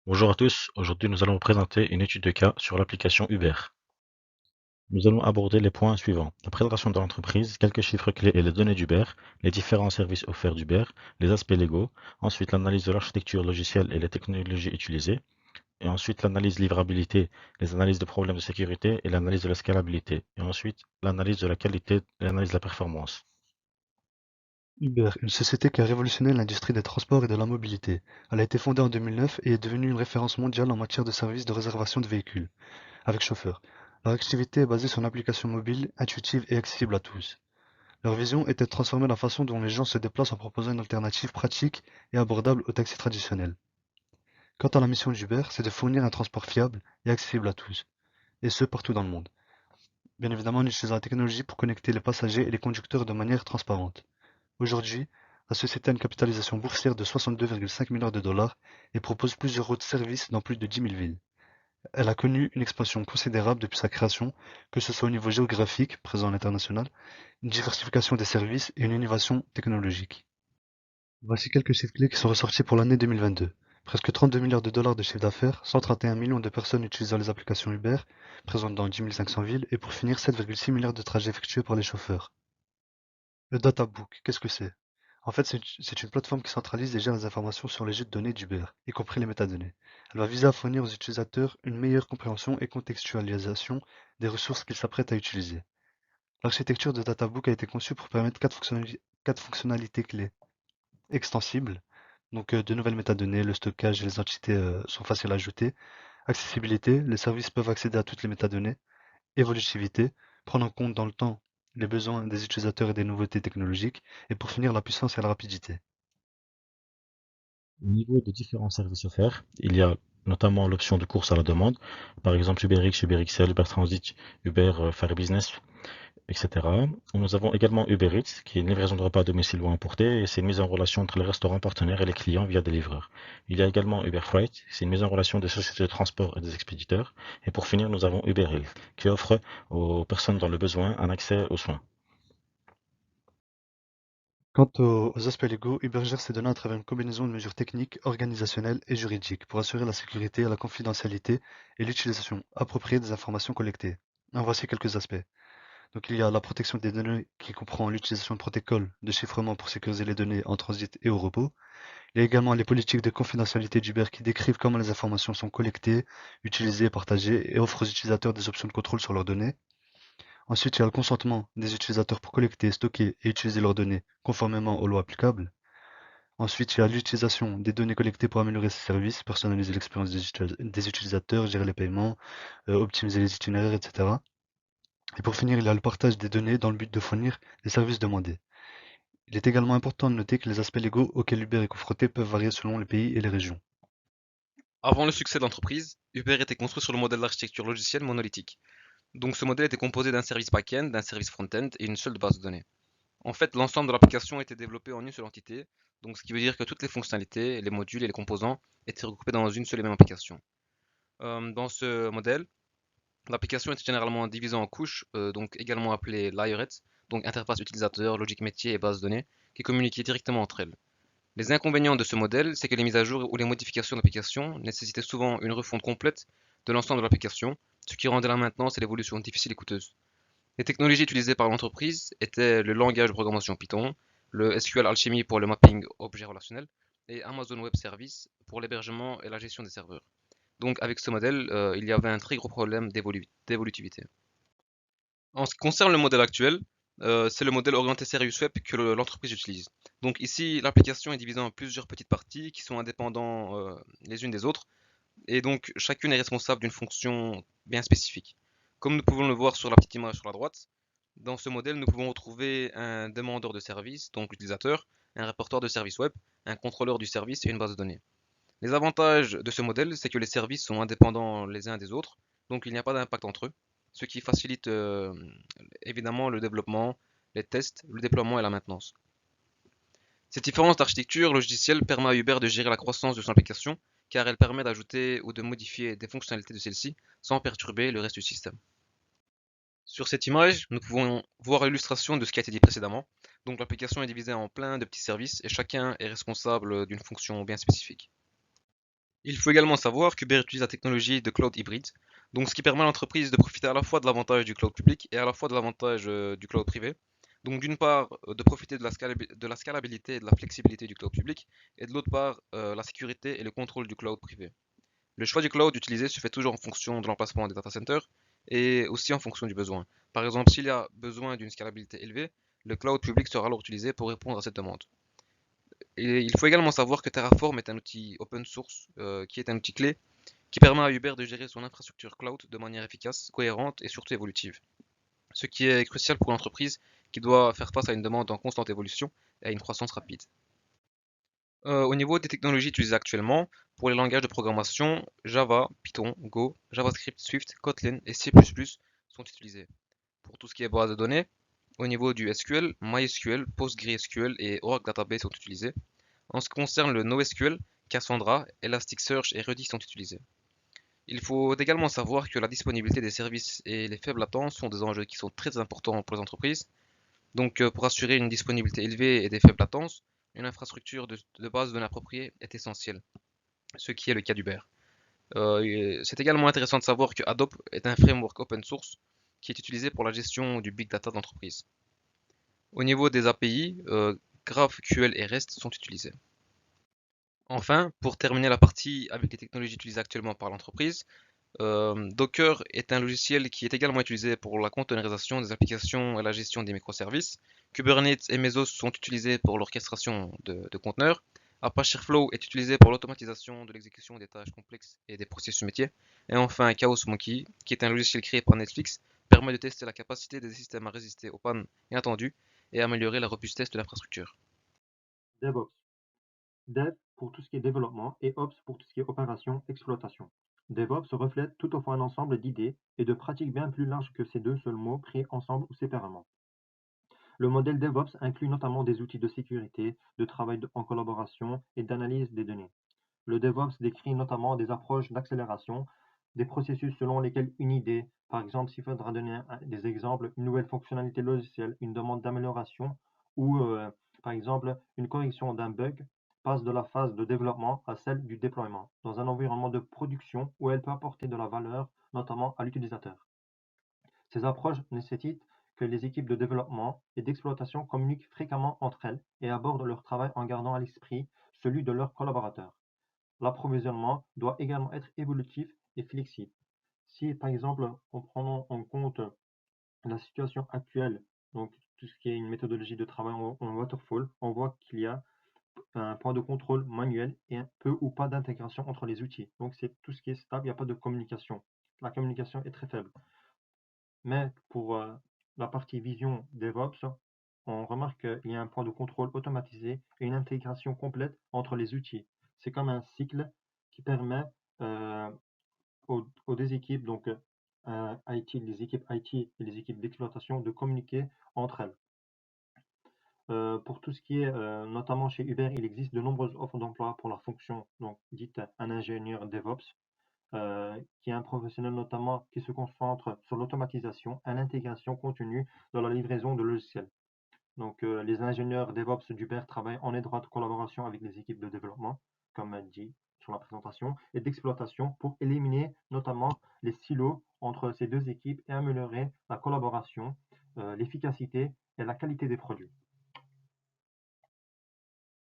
Bonjour à tous, aujourd'hui nous allons vous présenter une étude de cas sur l'application Uber. Nous allons aborder les points suivants: la présentation de l'entreprise, quelques chiffres clés et les données d'Uber, les différents services offerts d'Uber, les aspects légaux, ensuite l'analyse de l'architecture logicielle et les technologies utilisées, et ensuite l'analyse livrabilité, les analyses de problèmes de sécurité et l'analyse de la scalabilité, et ensuite l'analyse de la qualité et l'analyse de la performance. Uber, une société qui a révolutionné l'industrie des transports et de la mobilité. Elle a été fondée en 2009 et est devenue une référence mondiale en matière de services de réservation de véhicules, avec chauffeur. Leur activité est basée sur une application mobile, intuitive et accessible à tous. Leur vision était de transformer la façon dont les gens se déplacent en proposant une alternative pratique et abordable au taxi traditionnel. Quant à la mission d'Uber, c'est de fournir un transport fiable et accessible à tous, et ce partout dans le monde. Bien évidemment, en utilisant la technologie pour connecter les passagers et les conducteurs de manière transparente. Aujourd'hui, la société a une capitalisation boursière de 62,5 milliards de dollars et propose plusieurs autres services dans plus de 10 000 villes. Elle a connu une expansion considérable depuis sa création, que ce soit au niveau géographique, présent à l'international, une diversification des services et une innovation technologique. Voici quelques chiffres clés qui sont ressortis pour l'année 2022. Presque 32 milliards de dollars de chiffre d'affaires, 131 millions de personnes utilisant les applications Uber, présentes dans 10 500 villes, et pour finir 7,6 milliards de trajets effectués par les chauffeurs. Le databook, qu'est-ce que c'est? En fait, c'est une plateforme qui centralise et gère les informations sur les jeux de données d'Uber, y compris les métadonnées. Elle va viser à fournir aux utilisateurs une meilleure compréhension et contextualisation des ressources qu'ils s'apprêtent à utiliser. L'architecture de Databook a été conçue pour permettre quatre fonctionnalités clés. Extensible, donc de nouvelles métadonnées, le stockage et les entités sont faciles à ajouter. Accessibilité, les services peuvent accéder à toutes les métadonnées. Évolutivité, prendre en compte dans le temps les besoins des utilisateurs et des nouveautés technologiques, et pour finir la puissance et la rapidité. Au niveau des différents services offerts, il y a notamment l'option de course à la demande, par exemple UberX, UberXL, Uber Transit, Uber Fare Business, etc. Nous avons également Uber Eats, qui est une livraison de repas à domicile ou emporté, et c'est une mise en relation entre les restaurants partenaires et les clients via des livreurs. Il y a également Uber Freight, c'est une mise en relation des sociétés de transport et des expéditeurs. Et pour finir, nous avons Uber Health, qui offre aux personnes dans le besoin un accès aux soins. Quant aux aspects légaux, Uber gère ses données à travers une combinaison de mesures techniques, organisationnelles et juridiques pour assurer la sécurité, la confidentialité et l'utilisation appropriée des informations collectées. En voici quelques aspects. Donc il y a la protection des données qui comprend l'utilisation de protocoles de chiffrement pour sécuriser les données en transit et au repos. Il y a également les politiques de confidentialité d'Uber qui décrivent comment les informations sont collectées, utilisées, partagées et offrent aux utilisateurs des options de contrôle sur leurs données. Ensuite, il y a le consentement des utilisateurs pour collecter, stocker et utiliser leurs données conformément aux lois applicables. Ensuite, il y a l'utilisation des données collectées pour améliorer ces services, personnaliser l'expérience des utilisateurs, gérer les paiements, optimiser les itinéraires, etc. Et pour finir, il y a le partage des données dans le but de fournir les services demandés. Il est également important de noter que les aspects légaux auxquels Uber est confronté peuvent varier selon les pays et les régions. Avant le succès de l'entreprise, Uber était construit sur le modèle d'architecture logicielle monolithique. Donc ce modèle était composé d'un service back-end, d'un service front-end et une seule base de données. En fait, l'ensemble de l'application était développé en une seule entité, donc ce qui veut dire que toutes les fonctionnalités, les modules et les composants étaient regroupés dans une seule et même application. Dans ce modèle, l'application était généralement divisée en couches, donc également appelées layerets, donc interface utilisateur, logique métier et base de données, qui communiquaient directement entre elles. Les inconvénients de ce modèle, c'est que les mises à jour ou les modifications d'application nécessitaient souvent une refonte complète de l'ensemble de l'application, ce qui rendait la maintenance et l'évolution difficiles et coûteuses. Les technologies utilisées par l'entreprise étaient le langage de programmation Python, le SQL Alchemy pour le mapping objet relationnel et Amazon Web Services pour l'hébergement et la gestion des serveurs. Donc avec ce modèle, il y avait un très gros problème d'évolutivité. En ce qui concerne le modèle actuel, c'est le modèle orienté Serious Web que l'entreprise utilise. Donc ici, l'application est divisée en plusieurs petites parties qui sont indépendantes les unes des autres, et donc chacune est responsable d'une fonction bien spécifique. Comme nous pouvons le voir sur la petite image sur la droite, dans ce modèle, nous pouvons retrouver un demandeur de service, donc l'utilisateur, un répertoire de service web, un contrôleur du service et une base de données. Les avantages de ce modèle, c'est que les services sont indépendants les uns des autres, donc il n'y a pas d'impact entre eux, ce qui facilite évidemment le développement, les tests, le déploiement et la maintenance. Cette différence d'architecture logicielle permet à Uber de gérer la croissance de son application, car elle permet d'ajouter ou de modifier des fonctionnalités de celle-ci sans perturber le reste du système. Sur cette image, nous pouvons voir l'illustration de ce qui a été dit précédemment. Donc l'application est divisée en plein de petits services et chacun est responsable d'une fonction bien spécifique. Il faut également savoir qu'Uber utilise la technologie de cloud hybride, donc ce qui permet à l'entreprise de profiter à la fois de l'avantage du cloud public et à la fois de l'avantage du cloud privé. Donc d'une part, de profiter de la scalabilité et de la flexibilité du cloud public, et de l'autre part, la sécurité et le contrôle du cloud privé. Le choix du cloud utilisé se fait toujours en fonction de l'emplacement des data centers et aussi en fonction du besoin. Par exemple, s'il y a besoin d'une scalabilité élevée, le cloud public sera alors utilisé pour répondre à cette demande. Et il faut également savoir que Terraform est un outil open source qui est un outil clé qui permet à Uber de gérer son infrastructure cloud de manière efficace, cohérente et surtout évolutive. Ce qui est crucial pour l'entreprise qui doit faire face à une demande en constante évolution et à une croissance rapide. Au niveau des technologies utilisées actuellement, pour les langages de programmation, Java, Python, Go, JavaScript, Swift, Kotlin et C++ sont utilisés. Pour tout ce qui est base de données, au niveau du SQL, MySQL, PostgreSQL et Oracle Database sont utilisés. En ce qui concerne le NoSQL, Cassandra, Elasticsearch et Redis sont utilisés. Il faut également savoir que la disponibilité des services et les faibles latences sont des enjeux qui sont très importants pour les entreprises. Donc, pour assurer une disponibilité élevée et des faibles latences, une infrastructure de base de données appropriée est essentielle, ce qui est le cas d'Uber. C'est également intéressant de savoir que Adobe est un framework open source qui est utilisé pour la gestion du big data d'entreprise. Au niveau des API, GraphQL et REST sont utilisés. Enfin, pour terminer la partie avec les technologies utilisées actuellement par l'entreprise, Docker est un logiciel qui est également utilisé pour la containerisation des applications et la gestion des microservices. Kubernetes et Mesos sont utilisés pour l'orchestration de conteneurs. Apache Airflow est utilisé pour l'automatisation de l'exécution des tâches complexes et des processus métiers. Et enfin, Chaos Monkey, qui est un logiciel créé par Netflix, permet de tester la capacité des systèmes à résister aux pannes inattendues et améliorer la robustesse de l'infrastructure. DevOps. Dev pour tout ce qui est développement et Ops pour tout ce qui est opération, exploitation. DevOps reflète toutefois un ensemble d'idées et de pratiques bien plus larges que ces deux seuls mots pris ensemble ou séparément. Le modèle DevOps inclut notamment des outils de sécurité, de travail en collaboration et d'analyse des données. Le DevOps décrit notamment des approches d'accélération, des processus selon lesquels une idée, par exemple s'il faudra donner des exemples, une nouvelle fonctionnalité logicielle, une demande d'amélioration ou par exemple une correction d'un bug, passe de la phase de développement à celle du déploiement, dans un environnement de production où elle peut apporter de la valeur, notamment à l'utilisateur. Ces approches nécessitent que les équipes de développement et d'exploitation communiquent fréquemment entre elles et abordent leur travail en gardant à l'esprit celui de leurs collaborateurs. L'approvisionnement doit également être évolutif et flexible. Si, par exemple, en prenant en compte la situation actuelle, donc tout ce qui est une méthodologie de travail en waterfall, on voit qu'il y a un point de contrôle manuel et un peu ou pas d'intégration entre les outils. Donc c'est tout ce qui est stable, il n'y a pas de communication. La communication est très faible. Mais pour la partie vision DevOps, on remarque qu'il y a un point de contrôle automatisé et une intégration complète entre les outils. C'est comme un cycle qui permet euh, aux deux équipes, donc IT, les équipes IT et les équipes d'exploitation, de communiquer entre elles. Pour tout ce qui est, notamment chez Uber, il existe de nombreuses offres d'emploi pour la fonction donc, dite un ingénieur DevOps, qui est un professionnel notamment qui se concentre sur l'automatisation et l'intégration continue dans la livraison de logiciels. Donc, les ingénieurs DevOps d'Uber travaillent en étroite collaboration avec les équipes de développement, comme dit sur la présentation, et d'exploitation pour éliminer notamment les silos entre ces deux équipes et améliorer la collaboration, l'efficacité et la qualité des produits.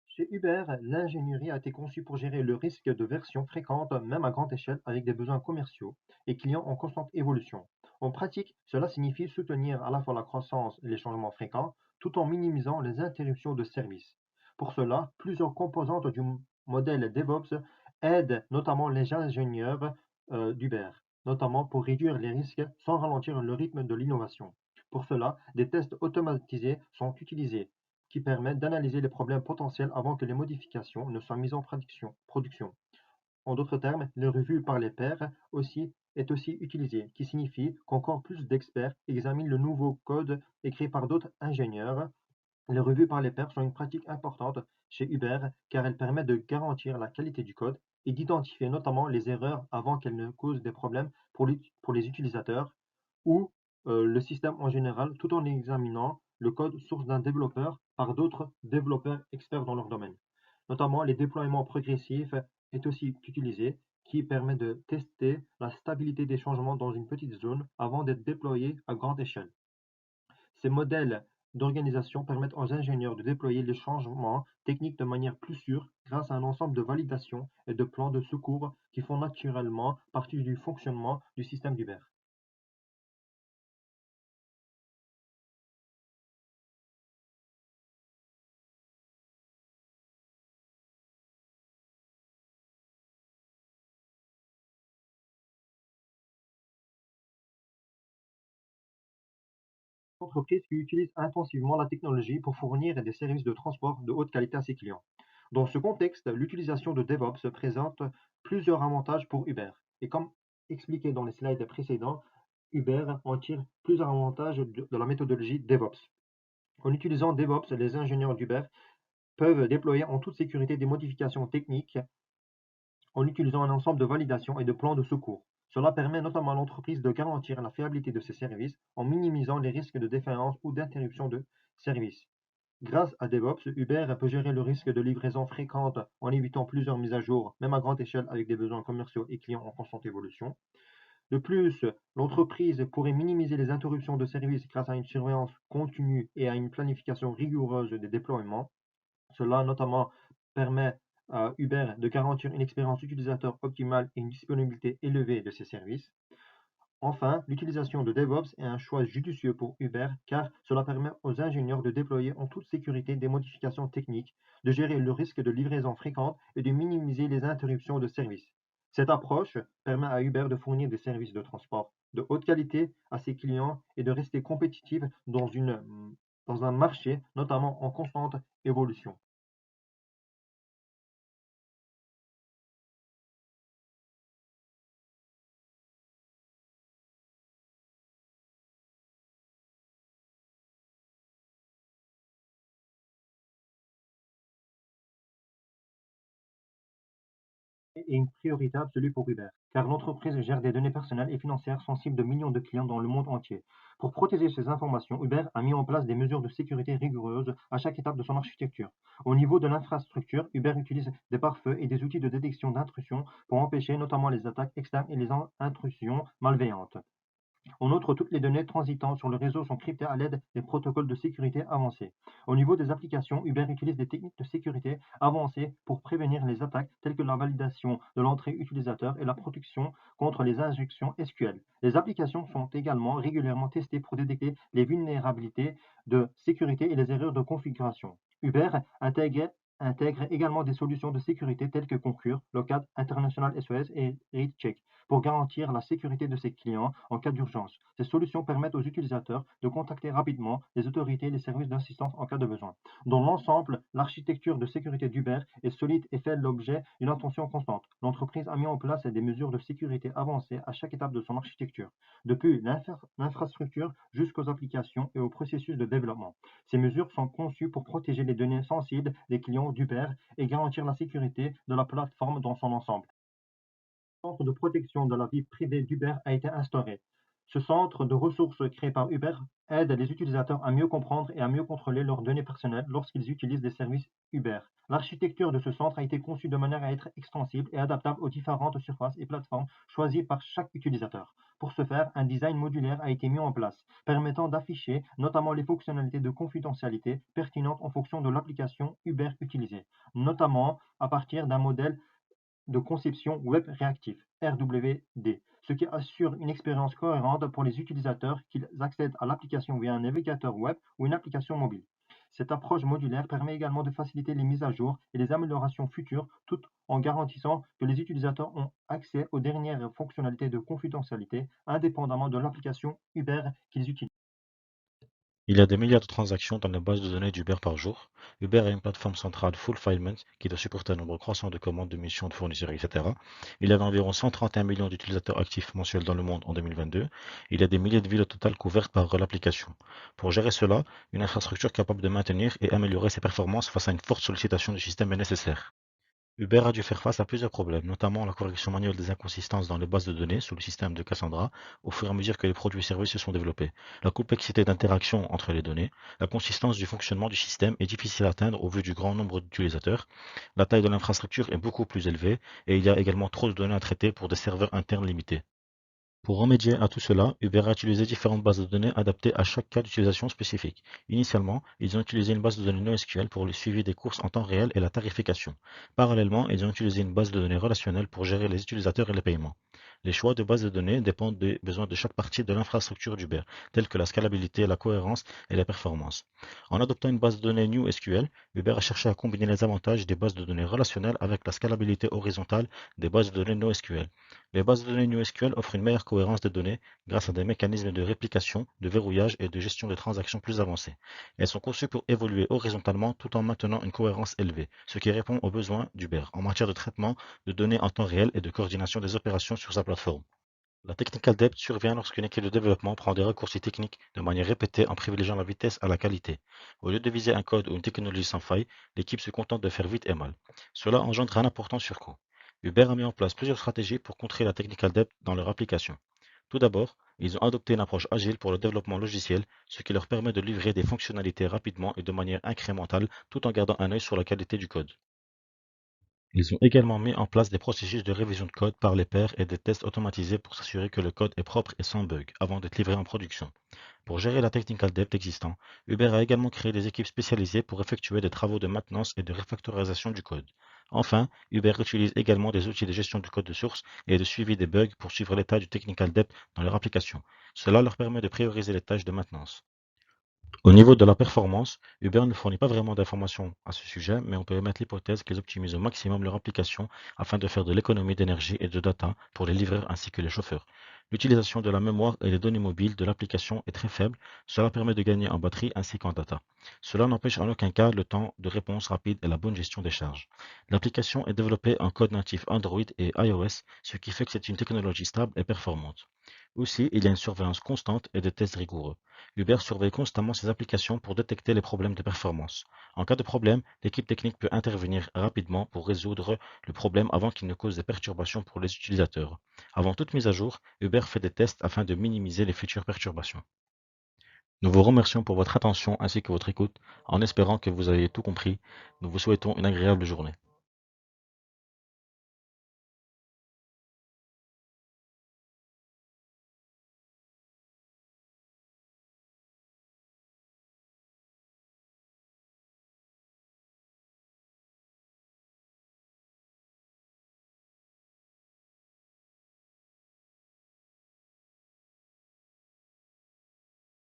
Chez Uber, l'ingénierie a été conçue pour gérer le risque de versions fréquentes, même à grande échelle, avec des besoins commerciaux et clients en constante évolution. En pratique, cela signifie soutenir à la fois la croissance et les changements fréquents, tout en minimisant les interruptions de service. Pour cela, plusieurs composantes du modèle DevOps aident notamment les ingénieurs d'Uber, notamment pour réduire les risques sans ralentir le rythme de l'innovation. Pour cela, des tests automatisés sont utilisés qui permettent d'analyser les problèmes potentiels avant que les modifications ne soient mises en production. En d'autres termes, les revues par les pairs est aussi utilisée, qui signifie qu'encore plus d'experts examinent le nouveau code écrit par d'autres ingénieurs. Les revues par les pairs sont une pratique importante chez Uber car elles permettent de garantir la qualité du code et d'identifier notamment les erreurs avant qu'elles ne causent des problèmes pour les utilisateurs ou le système en général, tout en examinant le code source d'un développeur par d'autres développeurs experts dans leur domaine. Notamment, les déploiements progressifs est aussi utilisé, qui permet de tester la stabilité des changements dans une petite zone avant d'être déployé à grande échelle. Ces modèles d'organisation permettent aux ingénieurs de déployer les changements techniques de manière plus sûre grâce à un ensemble de validations et de plans de secours qui font naturellement partie du fonctionnement du système d'Uber. Entreprises qui utilisent intensivement la technologie pour fournir des services de transport de haute qualité à ses clients. Dans ce contexte, l'utilisation de DevOps présente plusieurs avantages pour Uber. Et comme expliqué dans les slides précédents, Uber en tire plusieurs avantages de la méthodologie DevOps. En utilisant DevOps, les ingénieurs d'Uber peuvent déployer en toute sécurité des modifications techniques en utilisant un ensemble de validations et de plans de secours. Cela permet notamment à l'entreprise de garantir la fiabilité de ses services en minimisant les risques de défaillance ou d'interruption de service. Grâce à DevOps, Uber peut gérer le risque de livraison fréquente en évitant plusieurs mises à jour, même à grande échelle avec des besoins commerciaux et clients en constante évolution. De plus, l'entreprise pourrait minimiser les interruptions de service grâce à une surveillance continue et à une planification rigoureuse des déploiements. Cela notamment permet à Uber de garantir une expérience utilisateur optimale et une disponibilité élevée de ses services. Enfin, l'utilisation de DevOps est un choix judicieux pour Uber car cela permet aux ingénieurs de déployer en toute sécurité des modifications techniques, de gérer le risque de livraison fréquente et de minimiser les interruptions de service. Cette approche permet à Uber de fournir des services de transport de haute qualité à ses clients et de rester compétitive dans un marché notamment en constante évolution. Est une priorité absolue pour Uber, car l'entreprise gère des données personnelles et financières sensibles de millions de clients dans le monde entier. Pour protéger ces informations, Uber a mis en place des mesures de sécurité rigoureuses à chaque étape de son architecture. Au niveau de l'infrastructure, Uber utilise des pare-feux et des outils de détection d'intrusion pour empêcher notamment les attaques externes et les intrusions malveillantes. En outre, toutes les données transitant sur le réseau sont cryptées à l'aide des protocoles de sécurité avancés. Au niveau des applications, Uber utilise des techniques de sécurité avancées pour prévenir les attaques telles que la validation de l'entrée utilisateur et la protection contre les injections SQL. Les applications sont également régulièrement testées pour détecter les vulnérabilités de sécurité et les erreurs de configuration. Uber intègre également des solutions de sécurité telles que Concur, Locate, International SOS et ReadCheck pour garantir la sécurité de ses clients en cas d'urgence. Ces solutions permettent aux utilisateurs de contacter rapidement les autorités et les services d'assistance en cas de besoin. Dans l'ensemble, l'architecture de sécurité d'Uber est solide et fait l'objet d'une attention constante. L'entreprise a mis en place des mesures de sécurité avancées à chaque étape de son architecture, depuis l'infrastructure jusqu'aux applications et au processus de développement. Ces mesures sont conçues pour protéger les données sensibles des clients d'Uber et garantir la sécurité de la plateforme dans son ensemble. Centre de protection de la vie privée d'Uber a été instauré. Ce centre de ressources créé par Uber aide les utilisateurs à mieux comprendre et à mieux contrôler leurs données personnelles lorsqu'ils utilisent des services Uber. L'architecture de ce centre a été conçue de manière à être extensible et adaptable aux différentes surfaces et plateformes choisies par chaque utilisateur. Pour ce faire, un design modulaire a été mis en place, permettant d'afficher notamment les fonctionnalités de confidentialité pertinentes en fonction de l'application Uber utilisée, notamment à partir d'un modèle de conception web réactif (RWD), ce qui assure une expérience cohérente pour les utilisateurs qu'ils accèdent à l'application via un navigateur web ou une application mobile. Cette approche modulaire permet également de faciliter les mises à jour et les améliorations futures tout en garantissant que les utilisateurs ont accès aux dernières fonctionnalités de confidentialité indépendamment de l'application Uber qu'ils utilisent. Il y a des milliards de transactions dans les bases de données d'Uber par jour. Uber a une plateforme centrale Fulfillment qui doit supporter un nombre croissant de commandes, de missions, de fournisseurs, etc. Il y avait environ 131 millions d'utilisateurs actifs mensuels dans le monde en 2022. Il y a des milliers de villes au total couvertes par l'application. Pour gérer cela, une infrastructure capable de maintenir et améliorer ses performances face à une forte sollicitation du système est nécessaire. Uber a dû faire face à plusieurs problèmes, notamment la correction manuelle des inconsistances dans les bases de données sous le système de Cassandra, au fur et à mesure que les produits et services se sont développés. La complexité d'interaction entre les données, la consistance du fonctionnement du système est difficile à atteindre au vu du grand nombre d'utilisateurs, la taille de l'infrastructure est beaucoup plus élevée, et il y a également trop de données à traiter pour des serveurs internes limités. Pour remédier à tout cela, Uber a utilisé différentes bases de données adaptées à chaque cas d'utilisation spécifique. Initialement, ils ont utilisé une base de données NoSQL pour le suivi des courses en temps réel et la tarification. Parallèlement, ils ont utilisé une base de données relationnelle pour gérer les utilisateurs et les paiements. Les choix de base de données dépendent des besoins de chaque partie de l'infrastructure d'Uber, tels que la scalabilité, la cohérence et la performance. En adoptant une base de données NewSQL, Uber a cherché à combiner les avantages des bases de données relationnelles avec la scalabilité horizontale des bases de données NoSQL. Les bases de données NoSQL offrent une meilleure cohérence des données grâce à des mécanismes de réplication, de verrouillage et de gestion des transactions plus avancés. Elles sont conçues pour évoluer horizontalement tout en maintenant une cohérence élevée, ce qui répond aux besoins d'Uber en matière de traitement de données en temps réel et de coordination des opérations sur sa plateforme. La technical debt survient lorsqu'une équipe de développement prend des raccourcis techniques de manière répétée en privilégiant la vitesse à la qualité. Au lieu de viser un code ou une technologie sans faille, l'équipe se contente de faire vite et mal. Cela engendre un important surcoût. Uber a mis en place plusieurs stratégies pour contrer la technical debt dans leur application. Tout d'abord, ils ont adopté une approche agile pour le développement logiciel, ce qui leur permet de livrer des fonctionnalités rapidement et de manière incrémentale tout en gardant un œil sur la qualité du code. Ils ont également mis en place des processus de révision de code par les pairs et des tests automatisés pour s'assurer que le code est propre et sans bug avant d'être livré en production. Pour gérer la technical debt existant, Uber a également créé des équipes spécialisées pour effectuer des travaux de maintenance et de refactorisation du code. Enfin, Uber utilise également des outils de gestion du code de source et de suivi des bugs pour suivre l'état du technical debt dans leur application. Cela leur permet de prioriser les tâches de maintenance. Au niveau de la performance, Uber ne fournit pas vraiment d'informations à ce sujet, mais on peut émettre l'hypothèse qu'ils optimisent au maximum leur application afin de faire de l'économie d'énergie et de data pour les livreurs ainsi que les chauffeurs. L'utilisation de la mémoire et des données mobiles de l'application est très faible, cela permet de gagner en batterie ainsi qu'en data. Cela n'empêche en aucun cas le temps de réponse rapide et la bonne gestion des charges. L'application est développée en code natif Android et iOS, ce qui fait que c'est une technologie stable et performante. Aussi, il y a une surveillance constante et des tests rigoureux. Uber surveille constamment ses applications pour détecter les problèmes de performance. En cas de problème, l'équipe technique peut intervenir rapidement pour résoudre le problème avant qu'il ne cause des perturbations pour les utilisateurs. Avant toute mise à jour, Uber fait des tests afin de minimiser les futures perturbations. Nous vous remercions pour votre attention ainsi que votre écoute, en espérant que vous ayez tout compris. Nous vous souhaitons une agréable journée.